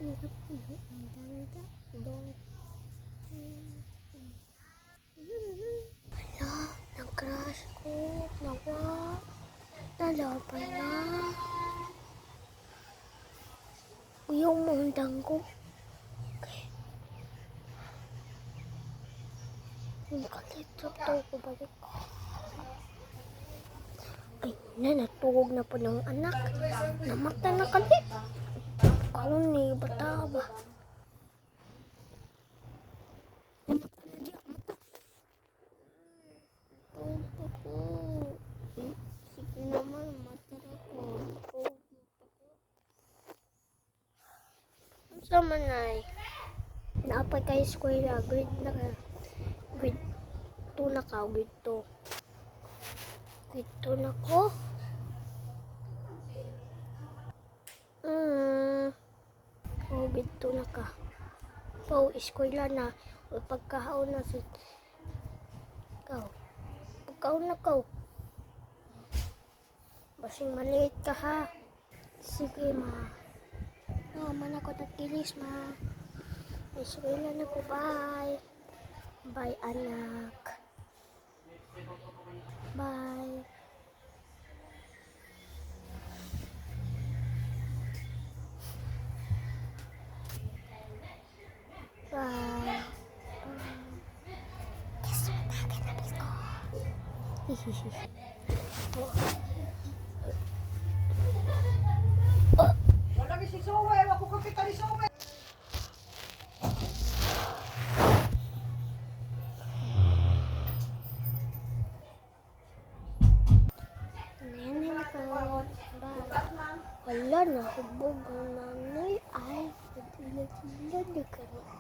Hala, nag-crush ko. Nawa. Nalaban na. Yung mundang ko. Okay. Yung kalitap to ko balik ko. Ay, natulog na po ng anak. Namatay na kalit. Ano ni, bata ba? Sige naman, matara ko. Sa manay. Naapay kayo eskwela. Grade 2 na ka. Grade 2. Grade 2 na ko. Grade 2 na ka. So, eskwela na. O pagkahaon na si... Ikaw. Pagkahaon na ka. Basing maliit ka ha. Sige ma. Man ako nagkilis ma. Eskwela na ko. Bye. Bye anak. Bye. Bye. Guess what happened na ko? Wala si Sowe, wako kapita ni Sowe. Nanay ko. Bye. Wala na, hubog ang nanay. Ay, nagilad-ilad ka na.